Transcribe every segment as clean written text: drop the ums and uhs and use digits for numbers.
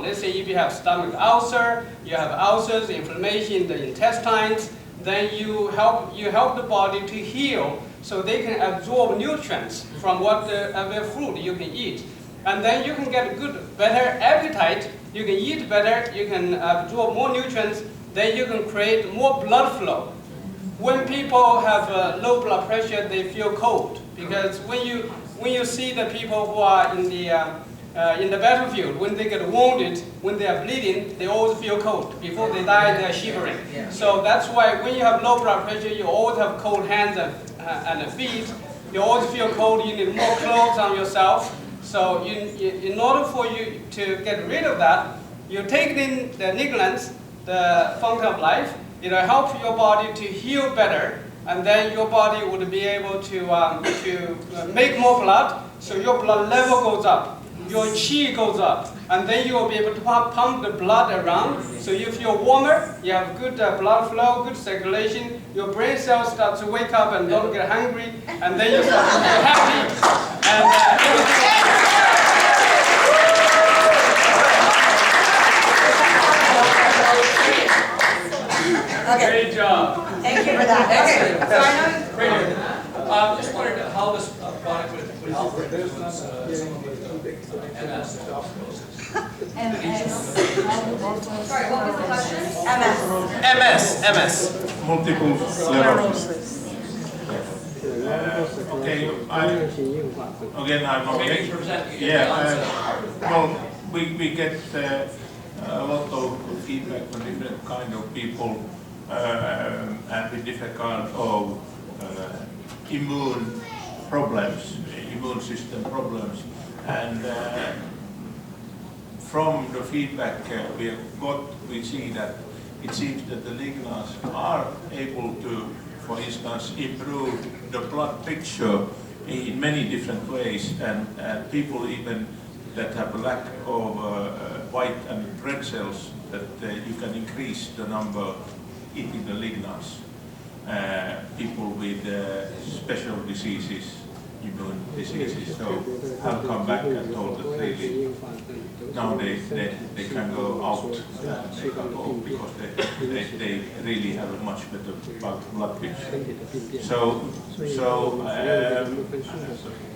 Let's say if you have stomach ulcer, you have ulcers, inflammation in the intestines, then you help the body to heal so they can absorb nutrients from whatever food you can eat. And then you can get better appetite, you can eat better, you can absorb more nutrients, then you can create more blood flow. When people have low blood pressure, they feel cold, because when you see the people who are in the battlefield, when they get wounded, when they are bleeding, they always feel cold. Before they die, they are shivering. So that's why when you have low blood pressure, you always have cold hands and feet. You always feel cold. You need more clothes on yourself. So in order for you to get rid of that, you take in the Nigglands, the fountain of life. It'll help your body to heal better, and then your body would be able to make more blood, so your blood level goes up, your chi goes up, and then you will be able to pump the blood around, so you feel warmer, you have good blood flow, good circulation, your brain cells start to wake up and don't get hungry, and then you start to feel happy. And Okay. great job. Thank you for that. Okay. So I know. Just wondered how this product would help reduce some of the MS. Sorry, what was the question? MS. Multiple sclerosis. Okay, I'm okay. Yeah, well, we get a lot of feedback from different kind of people and with different kind of immune problems, immune system problems, and from the feedback we have got, we see that it seems that the Alnas are able to, for instance, improve the blood picture in many different ways, and people even that have a lack of white and red cells, that you can increase the number eating the Alnas. People with special diseases, immune diseases, so have come back and told that really now they can go out and they can go because they really have a much better blood picture. So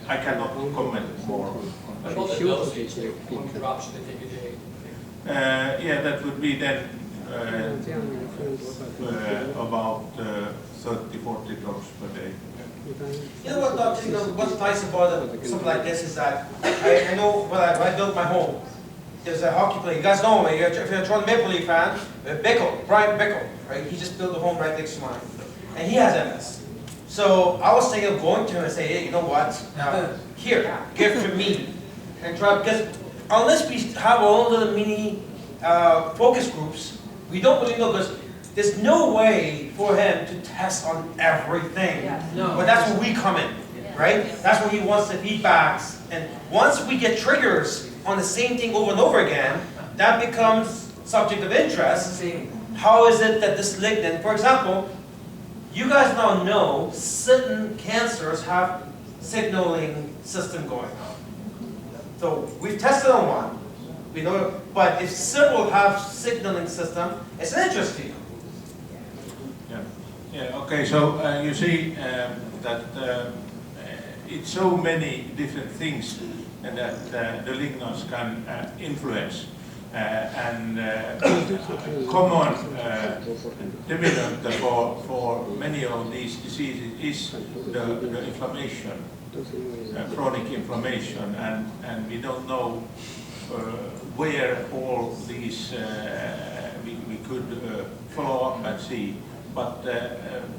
I cannot comment more on that. What about the dosage? How many drops should they take a day? Yeah, that would be then about 30-40 drops per day. You know what, Doctor? What's nice about something like this is that I know when I built my home, there's a hockey player. You guys know him. If you're a Toronto Maple Leaf fan, Brian Bickle, right? He just built a home right next to mine, and he has MS. So I was thinking of going to him and say, hey, you know what? Here, give to me, and try, because unless we have our own little mini focus groups, we don't really know, because there's no way for him to test on everything. No. But that's where we come in, right? That's where he wants the feedbacks. And once we get triggers on the same thing over and over again, that becomes subject of interest. How is it that this lignin, for example, you guys now know certain cancers have signaling system going on. So we've tested on one. We know, but if several have signaling system, it's interesting. Yeah. Okay. So you see that it's so many different things that the Alnas can influence, and common dividend for many of these diseases is the inflammation, chronic inflammation, and we don't know where all these we could follow up and see. But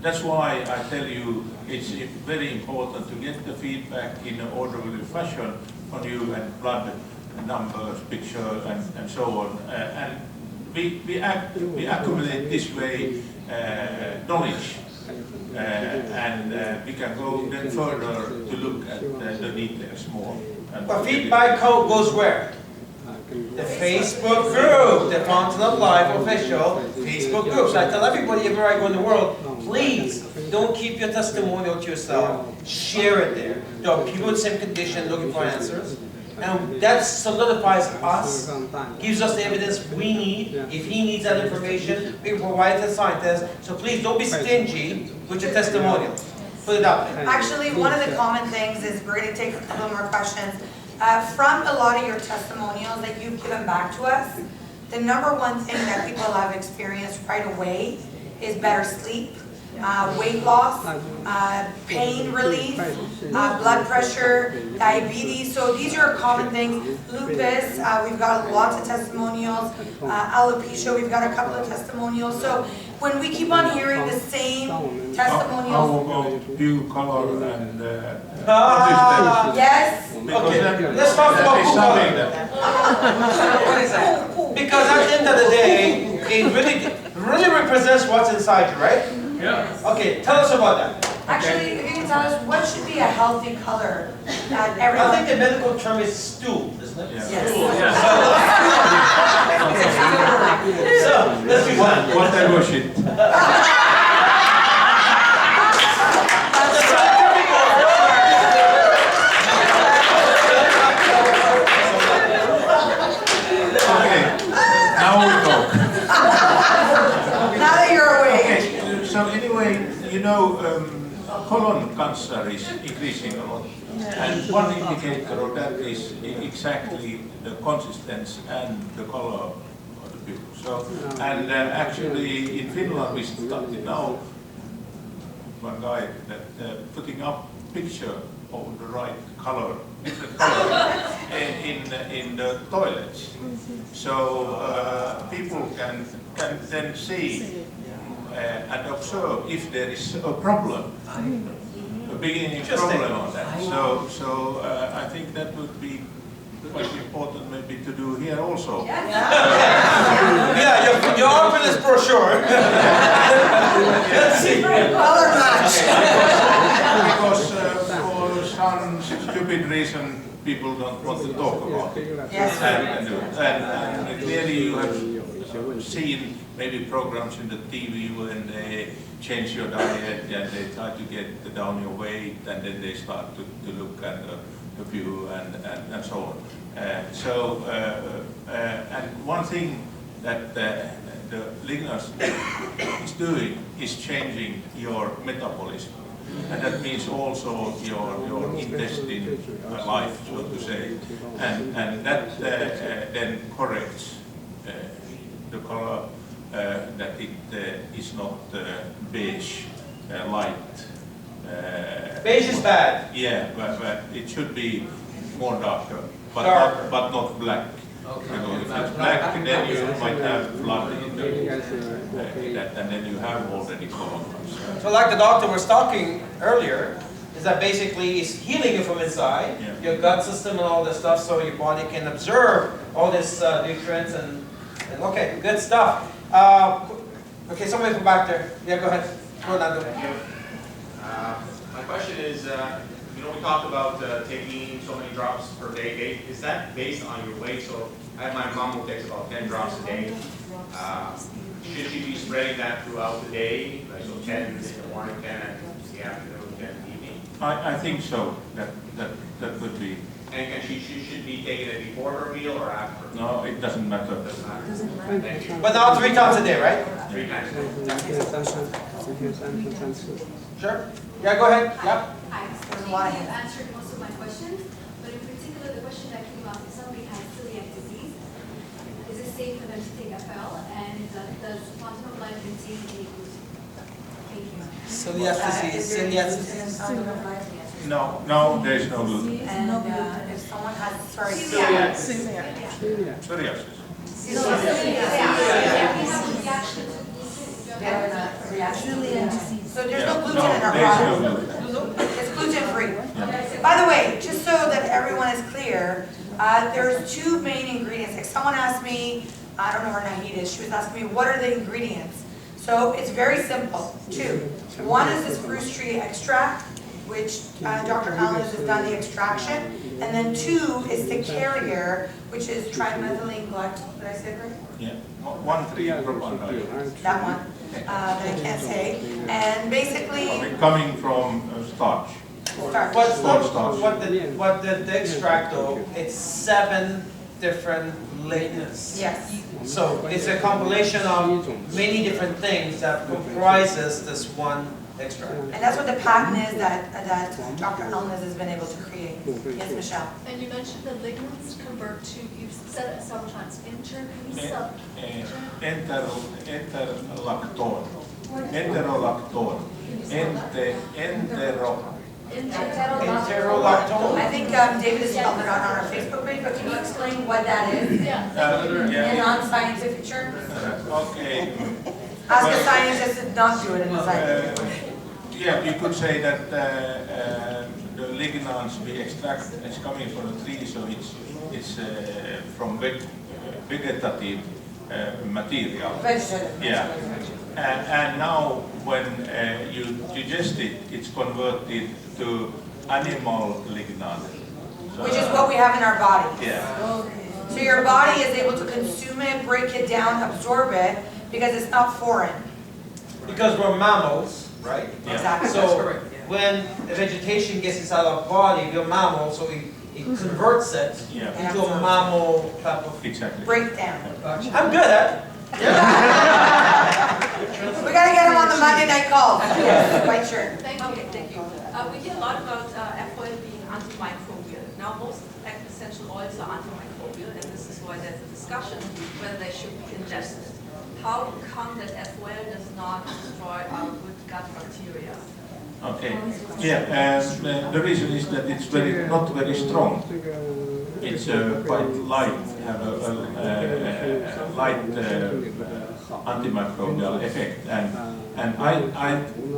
that's why I tell you it's very important to get the feedback in an orderly fashion on you, and blood numbers, pictures, and so on. And we accumulate this way knowledge, and we can go then further to look at the details more. But feedback code goes where? The Facebook group, the Fountain of Life official Facebook group. So I tell everybody everywhere I go in the world, please don't keep your testimonial to yourself. Share it there. There are people with the same condition looking for answers. and that solidifies us, gives us the evidence we need. If he needs that information, we can provide it to the scientists. So please don't be stingy with your testimonial. Put it out there. Actually, one of the common things is, we're going to take a couple more questions. From a lot of your testimonials that you've given back to us, the number one thing that people have experienced right away is better sleep, weight loss, pain relief, blood pressure, diabetes. So these are common things. Lupus, we've got lots of testimonials. Alopecia, we've got a couple of testimonials. So when we keep on hearing the same testimonials. How about hue, color, and Yes. Okay, let's talk about who color. What is that? Because at the end of the day, it really represents what's inside you, right? Yeah. Okay, tell us about that. Actually, if you can tell us what should be a healthy color that I everyone. think the medical term is stool, isn't it? Yeah. Yes. So, let's do that. What I was it? Okay, now we talk. Now that you're awake. Okay, so anyway, you know, colon cancer is increasing a lot. And one indicator of that is exactly the consistency and the color of the people. So, and actually in Finland we started now, one guy that putting up picture of the right color, different color in the toilets. So people can then see and observe if there is a problem, a beginning problem on that. So I think that would be quite important maybe to do here also. Yeah, your outfit is brochure. Let's see. Color match. Because for some stupid reason people don't want to talk about it. Yes. And clearly you have seen maybe programs in the TV when they change your diet and they try to get down your weight, and then they start to look at the view and so on. And one thing that the Lignas is doing is changing your metabolism. And that means also your intestine life, so to say. And that then corrects the color, that it is not beige, light. Beige is bad. Yeah, but it should be more darker, Darker. but not black. Okay. Because if it's black, then you might have blood in that, and then you have already colon cancer. So like the doctor was talking earlier, is that basically it's healing you from inside, Yeah. your gut system and all this stuff, so your body can absorb all this nutrients and okay, good stuff. Okay, somebody from back there. Yeah, go ahead. Go down. Thank you. My question is, you know, we talked about taking so many drops per day. Is that based on your weight? So I have my mom who takes about 10 drops a day. Should she be spreading that throughout the day? Like so 10 in the morning, 10 in the afternoon, 10 in the evening? I think so. That would be. And she should be taking it before her meal or after? No, it doesn't matter. Doesn't matter. Thank you. But now 3 times a day, right? 3 times. Sure. Yeah, go ahead. Yeah. I think you've answered most of my questions, but in particular, the question that came up, if somebody has celiac disease, is it safe for them to take FL, and does quantum of life contain any gluten? Thank you. Celiac disease. Celiac disease. No, there is no gluten. And if someone has, sorry. Psoriasis. So there's no gluten in our there is no product. gluten. It's gluten-free. By the way, just so that everyone is clear, there's 2 main ingredients. Like someone asked me, I don't know where Nahid is, she was asking me, what are the ingredients? So it's very simple, 2. One is this spruce tree extract, which Dr. Alnas has done the extraction. And then 2 is the carrier, which is trimethylene glycol. Did I say it right? Yeah, 1,3-propanol. That one, that I can't say. And basically, Coming from starch. Starch. What the extract though, it's 7 different lignans. Yes. So it's a compilation of many different things that comprises this one extract. And that's what the patent is that Dr. Alnas has been able to create. Yes, Michelle? And you mentioned the lignans convert to, you've said it several times, Enterolactone. Enterolactone. Enterolactone. I think David has spelled it out on our Facebook page, but can you explain what that is in non-scientific terms? Okay. Ask a scientist to not do it in the scientific way. Yeah, you could say that the lignans we extract is coming from a tree, so it's from vegetative material. Vegetable. Yeah. And now when you digest it, it's converted to animal lignan. So, Which is what we have in our body. Yeah. So your body is able to consume it, break it down, absorb it, because it's not foreign. Because we're mammals, right? Yeah. Exactly. So when the vegetation gets inside our body, we're mammals, so it converts it Yeah. into a mammal type of. Exactly. Breakdown. I'm good at it. We gotta get him on the Monday night call. Yes, quite sure. Thank you. We hear a lot about FOL being antimicrobial. Now, most essential oils are antimicrobial, and this is why there's a discussion whether they should be ingested. How come that FOL does not destroy our good gut bacteria? Okay. Yeah. The reason is that it's not very strong. It's quite light, have a light antimicrobial effect, and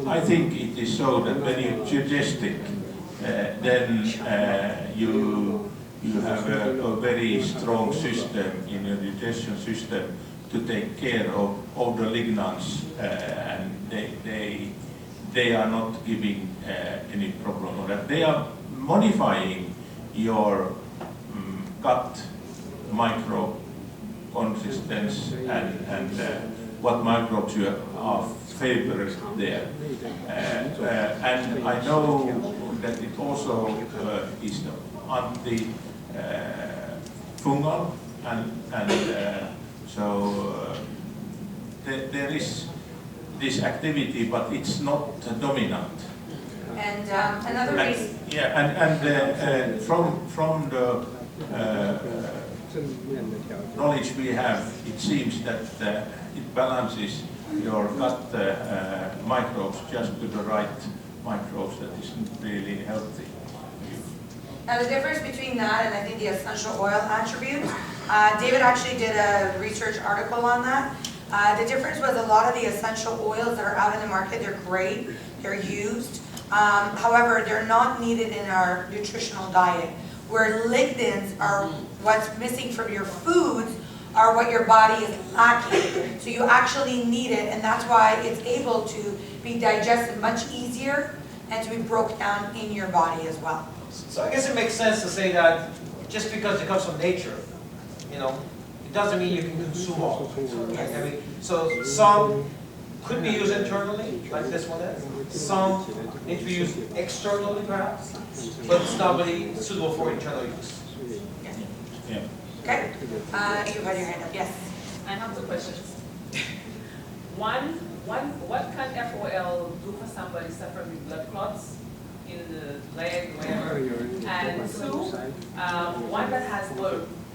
I think it is so that when you digest it, then you have a very strong system in your digestion system to take care of the lignans, and they are not giving any problem or that. They are modifying your gut microbe consistency and what microbes you are favored there. And I know that it also is anti-fungal, and so there is this activity, but it's not dominant. And another reason. And from the knowledge we have, it seems that it balances your gut microbes just to the right microbes that is really healthy. Now the difference between that and I think the essential oil attributes, David actually did a research article on that. The difference was a lot of the essential oils that are out in the market, they're great, they're used. However, they're not needed in our nutritional diet, where lignans are what's missing from your foods are what your body is lacking. So you actually need it, and that's why it's able to be digested much easier and to be broken down in your body as well. So I guess it makes sense to say that just because it comes from nature, it doesn't mean you can consume all of it. Right? I mean, so some could be used internally, like this one is. Some need to be used externally, perhaps, but it's not really suitable for internal use. Yeah. Okay? You had your hand up, yes. I have two questions. One, what can FOL do for somebody suffering with blood clots in the leg, wherever? And two, one that has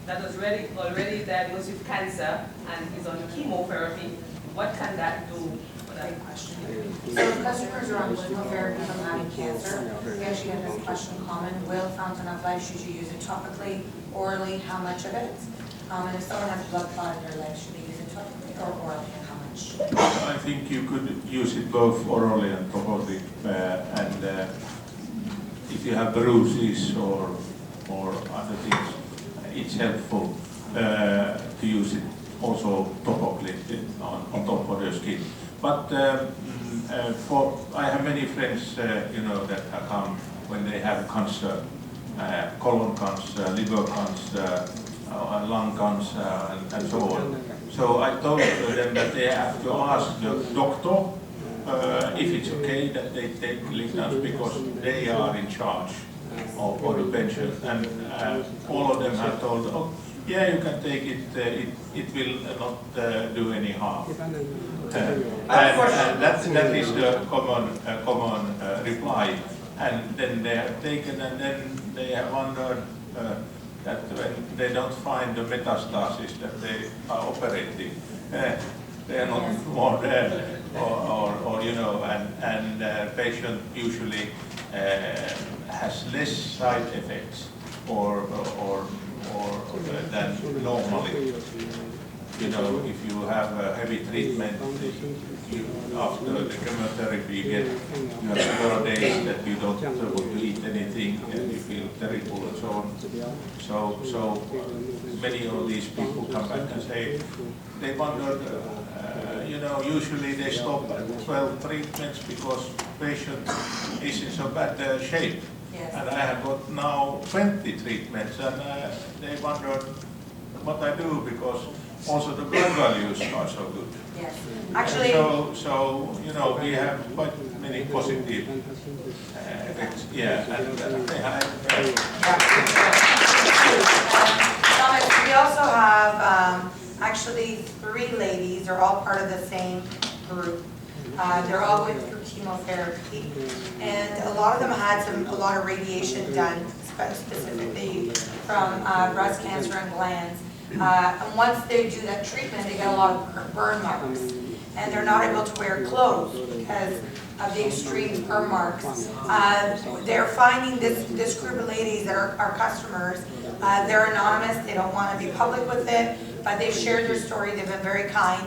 that was already diagnosed with cancer and is on chemotherapy, what can that do for that question? So if customers are on chemotherapy from having cancer, we actually have this question common: will fountain of life, should you use it topically, orally, how much of it? And if someone has blood clot in their leg, should they use it topically or orally, and how much? I think you could use it both orally and topically, and if you have bruises or other things, it's helpful to use it also topically on top of your skin. But I have many friends, that have come when they have cancer, colon cancer, liver cancer, lung cancer, and so on. So I told them that they have to ask the doctor if it's okay that they take Lignas because they are in charge of the pension, and all of them have told, oh, yeah, you can take it, it will not do any harm. And that is the common reply. And then they have taken, and then they have wondered that when they don't find the metastasis that they are operating, they are not more there, or you know, and patient usually has less side effects or than normally. You know, if you have a heavy treatment, after the chemotherapy you have several days that you don't want to eat anything and you feel terrible and so on. So many of these people come back and say, they wonder, you know, usually they stop at 12 treatments because patient is in so bad shape. Yes. And I have got now 20 treatments, and they wonder what I do because also the blood values are so good. Yes. Actually, so you know, we have quite many positive effects. Yeah, and Thomas, we also have actually 3 ladies. They're all part of the same group. They're all going through chemotherapy, and a lot of them had a lot of radiation done, specifically from breast cancer and glands. And once they do that treatment, they get a lot of burn marks, and they're not able to wear clothes because of the extreme burn marks. They're finding this group of ladies that are our customers. They're anonymous. They don't want to be public with it, but they've shared their story. They've been very kind.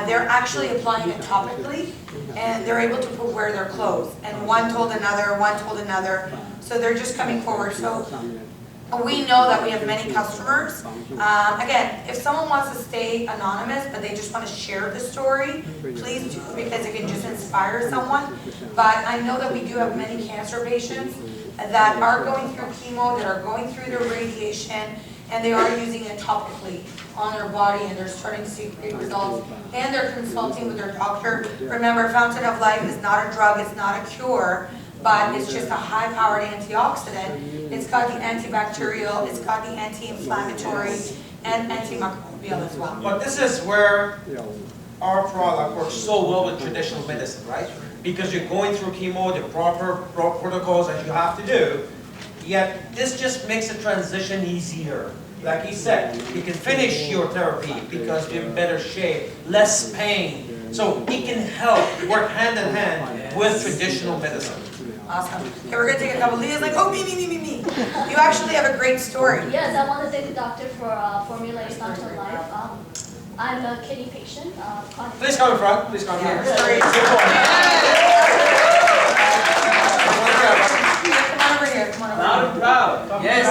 They're actually applying it topically, and they're able to wear their clothes. And one told another. So they're just coming forward. So we know that we have many customers. Again, if someone wants to stay anonymous, but they just want to share the story, please do, because it can just inspire someone. But I know that we do have many cancer patients that are going through chemo, that are going through their radiation, and they are using it topically on their body, and they're starting to see great results, and they're consulting with their doctor. Remember, Fountain of Life is not a drug, it's not a cure, but it's just a high-powered antioxidant. It's got the antibacterial, it's got the anti-inflammatory, and antimicrobial as well. But this is where our product works so well with traditional medicine, right? Because you're going through chemo, the proper protocols that you have to do, yet this just makes the transition easier. Like he said, you can finish your therapy because you're in better shape, less pain. So it can help work hand in hand with traditional medicine. Awesome. Okay, we're going to take a couple. Leah's like, oh, me. You actually have a great story. Yes, I want to thank the doctor for formulating Fountain of Life. I'm a kidney patient. Please come in front. Please come in front. Come on over here. Loud and proud. Yes.